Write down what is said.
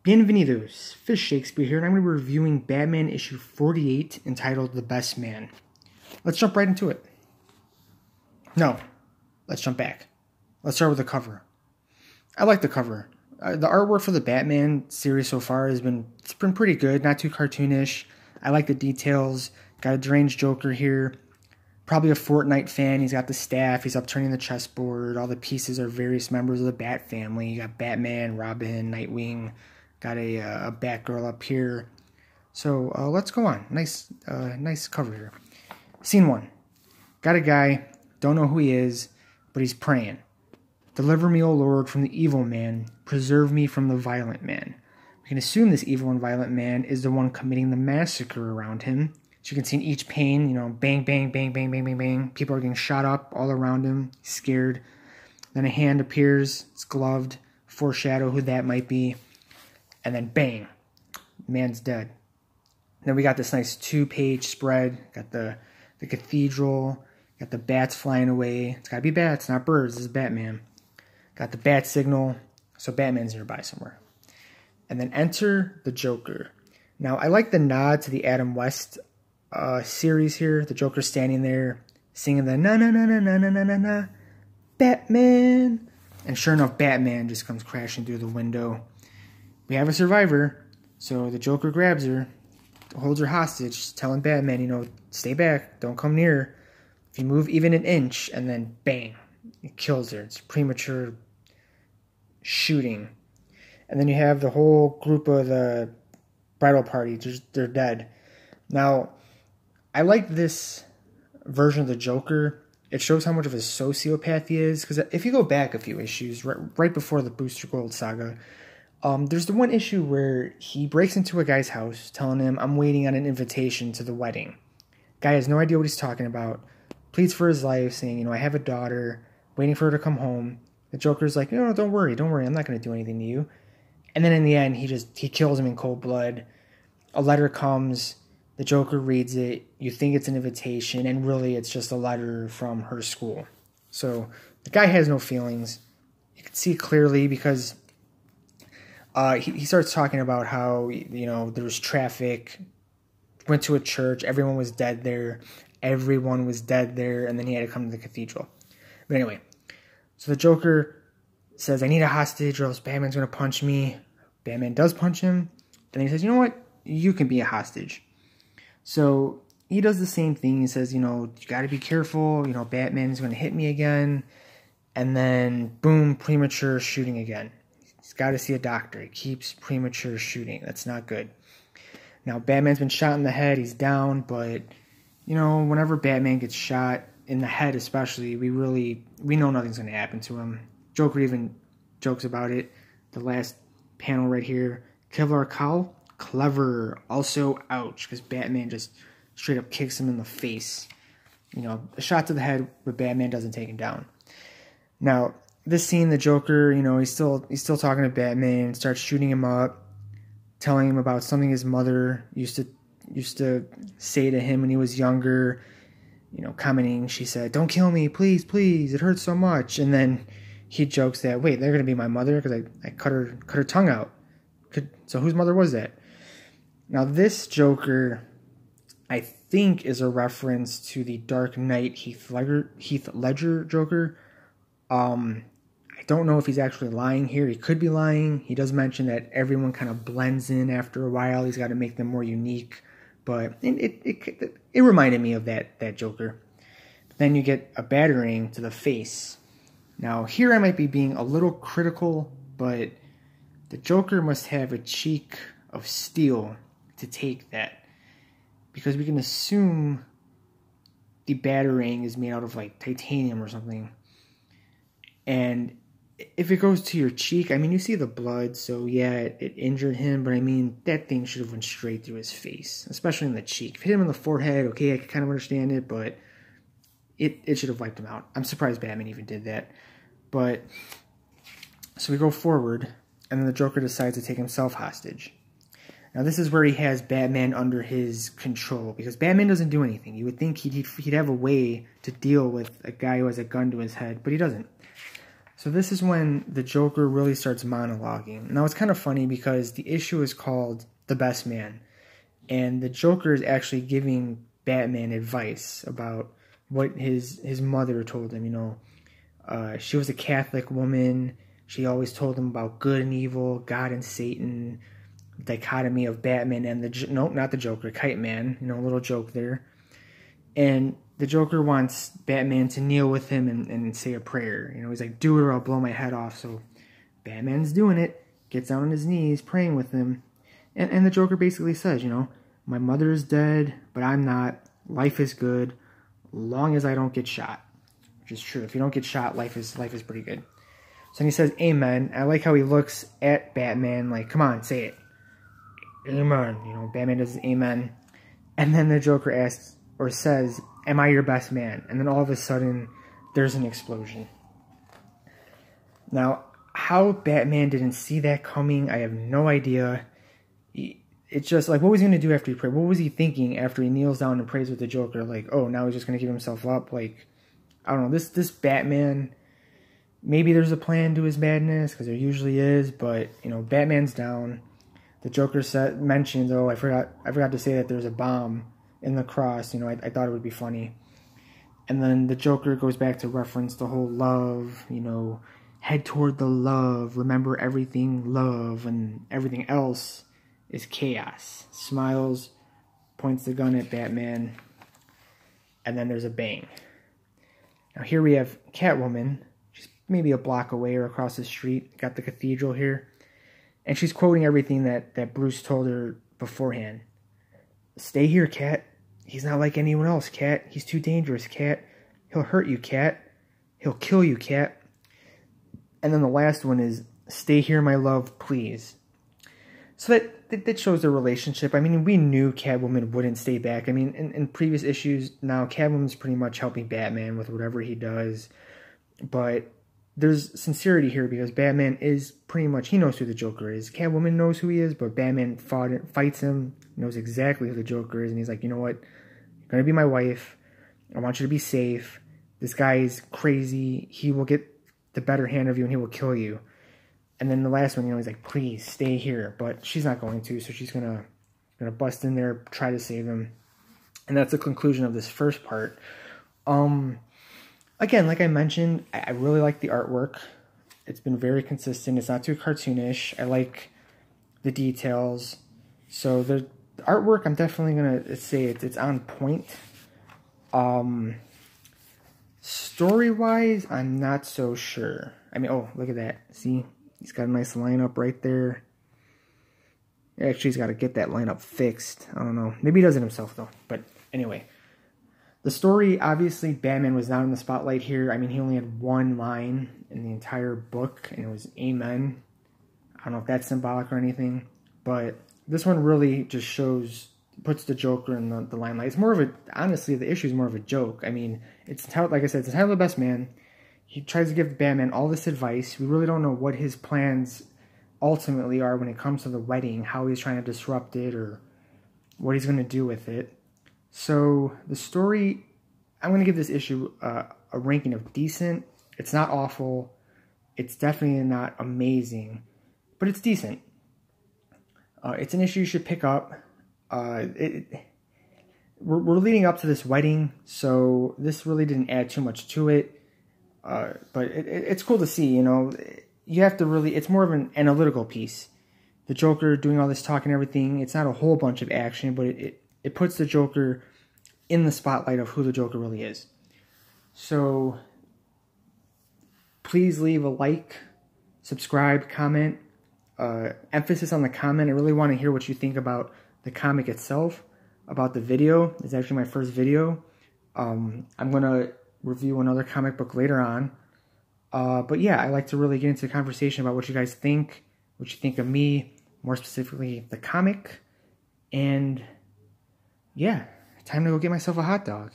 Bienvenidos, Fish Shakespeare here, and I'm going to be reviewing Batman issue 48, entitled The Best Man. Let's jump right into it. No, let's jump back. Let's start with the cover. I like the cover. The artwork for the Batman series so far it's been pretty good, not too cartoonish. I like the details. Got a deranged Joker here. Probably a Fortnite fan. He's got the staff. He's upturning the chessboard. All the pieces are various members of the Bat family. You got Batman, Robin, Nightwing. Got a Batgirl up here. So let's go on. Nice cover here. Scene 1. Got a guy. Don't know who he is, but he's praying. Deliver me, O Lord, from the evil man. Preserve me from the violent man. We can assume this evil and violent man is the one committing the massacre around him. So you can see in each pane, bang, bang, bang, bang, bang, bang, bang. People are getting shot up all around him. He's scared. Then a hand appears. It's gloved. Foreshadow who that might be. And then bang. Man's dead. Then we got this nice 2-page spread. Got the cathedral. Got the bats flying away. It's got to be bats, not birds. This is Batman. Got the bat signal. So Batman's nearby somewhere. And then enter the Joker. Now, I like the nod to the Adam West series here. The Joker standing there singing the na na na na na na na na na Batman. And sure enough, Batman just comes crashing through the window. We have a survivor. So the Joker grabs her, holds her hostage, telling Batman, stay back, don't come near. If you move even an inch, and then bang, it kills her. It's premature shooting. And then you have the whole group of the bridal party. They're dead. Now, I like this version of the Joker. It shows how much of a sociopath he is. Because if you go back a few issues, right before the Booster Gold saga, there's the one issue where he breaks into a guy's house, telling him, I'm waiting on an invitation to the wedding. Guy has no idea what he's talking about. Pleads for his life, saying, I have a daughter, waiting for her to come home. The Joker's like, don't worry, I'm not going to do anything to you. And then in the end, he kills him in cold blood. A letter comes, the Joker reads it, you think it's an invitation, and really it's just a letter from her school. So the guy has no feelings. You can see clearly because he starts talking about how, there was traffic, went to a church, everyone was dead there, and then he had to come to the cathedral. But anyway, so the Joker says, I need a hostage or else Batman's going to punch me. Batman does punch him. Then he says, you know what? You can be a hostage. So he does the same thing. He says, you got to be careful. Batman's going to hit me again. And then, boom, premature shooting again. He's got to see a doctor. He keeps premature shooting. That's not good. Now, Batman's been shot in the head. He's down. But, whenever Batman gets shot, in the head especially, we know nothing's going to happen to him. Joker even jokes about it. The last panel right here. Kevlar Cowl, clever. Also, ouch, because Batman just straight up kicks him in the face. A shot to the head, but Batman doesn't take him down. Now, this scene, the Joker, he's still talking to Batman, starts shooting him up, telling him about something his mother used to say to him when he was younger. Commenting, she said, don't kill me, please, please, it hurts so much. And then he jokes that, wait, they're going to be my mother because I cut her tongue out. So whose mother was that? Now, this Joker, I think, is a reference to the Dark Knight Heath Ledger Joker. I don't know if he's actually lying here. He could be lying. He does mention that everyone kind of blends in after a while. He's got to make them more unique. But it reminded me of that Joker. Then you get a battering to the face. Now, here I might be being a little critical, but the Joker must have a cheek of steel to take that. Because we can assume the battering is made out of, titanium or something. And if it goes to your cheek, you see the blood, so yeah, it injured him, but that thing should have went straight through his face, especially in the cheek. If it hit him in the forehead, okay, I could kind of understand it, but it should have wiped him out. I'm surprised Batman even did that. But, so we go forward, and then the Joker decides to take himself hostage. Now, this is where he has Batman under his control, because Batman doesn't do anything. You would think he'd have a way to deal with a guy who has a gun to his head, but he doesn't. So this is when the Joker really starts monologuing. Now it's kind of funny because the issue is called The Best Man. And the Joker is actually giving Batman advice about what his mother told him, you know. She was a Catholic woman. She always told him about good and evil, God and Satan, dichotomy of Batman and not the Joker, Kite Man, you know, a little joke there. And the Joker wants Batman to kneel with him and say a prayer. You know, he's like, do it or I'll blow my head off. So Batman's doing it, gets down on his knees, praying with him. And the Joker basically says, you know, my mother is dead, but I'm not. Life is good, long as I don't get shot. Which is true. If you don't get shot, life is pretty good. So then he says, amen. I like how he looks at Batman like, come on, say it. Amen. You know, Batman does amen. And then the Joker asks, or says, am I your best man? And then all of a sudden, there's an explosion. Now, how Batman didn't see that coming, I have no idea. It's just like, what was he going to do after he prayed? What was he thinking after he kneels down and prays with the Joker? Like, oh, now he's just going to give himself up? Like, I don't know. This Batman, maybe there's a plan to his madness, because there usually is, but, you know, Batman's down. The Joker mentions, oh, I forgot to say that there's a bomb in the cross. You know, I thought it would be funny. And then the Joker goes back to reference the whole love, you know, head toward the love, remember everything love, and everything else is chaos. Smiles, points the gun at Batman, and then there's a bang. Now here we have Catwoman. She's maybe a block away or across the street. Got the cathedral here. And she's quoting everything that Bruce told her beforehand. Stay here, Cat. He's not like anyone else, Cat. He's too dangerous, Cat. He'll hurt you, Cat. He'll kill you, Cat. And then the last one is, stay here, my love, please. So that shows the relationship. I mean, we knew Catwoman wouldn't stay back. I mean, in previous issues, now Catwoman's pretty much helping Batman with whatever he does. But there's sincerity here because Batman is pretty much, he knows who the Joker is. Catwoman knows who he is, but Batman fights him, knows exactly who the Joker is, and he's like, you know what? You're going to be my wife. I want you to be safe. This guy is crazy. He will get the better hand of you and he will kill you. And then the last one, you know, he's like, please stay here. But she's not going to, so she's gonna bust in there, try to save him. And that's the conclusion of this first part. Again, like I mentioned, I really like the artwork. It's been very consistent. It's not too cartoonish. I like the details. So the artwork, I'm definitely gonna say it's on point. Story-wise, I'm not so sure. I mean, oh, look at that. See? He's got a nice lineup right there. Actually, he's got to get that lineup fixed. I don't know. Maybe he does it himself, though. But anyway. The story, obviously, Batman was not in the spotlight here. I mean, he only had one line in the entire book, and it was Amen. I don't know if that's symbolic or anything. But this one really just puts the Joker in the limelight. It's more of a, honestly, the issue is more of a joke. I mean, it's, like I said, it's entitled The Best Man. He tries to give Batman all this advice. We really don't know what his plans ultimately are when it comes to the wedding, how he's trying to disrupt it or what he's going to do with it. So the story, I'm going to give this issue a ranking of decent. It's not awful. It's definitely not amazing, but it's decent. It's an issue you should pick up. We're leading up to this wedding, so this really didn't add too much to it. But it's cool to see, you know. You have to really, it's more of an analytical piece. The Joker doing all this talking and everything, it's not a whole bunch of action, but it puts the Joker in the spotlight of who the Joker really is. So, please leave a like, subscribe, comment. Emphasis on the comment. I really want to hear what you think about the comic itself, about the video. It's actually my first video. I'm going to review another comic book later on. But yeah, I like to really get into a conversation about what you guys think, what you think of me, more specifically the comic. And yeah, time to go get myself a hot dog.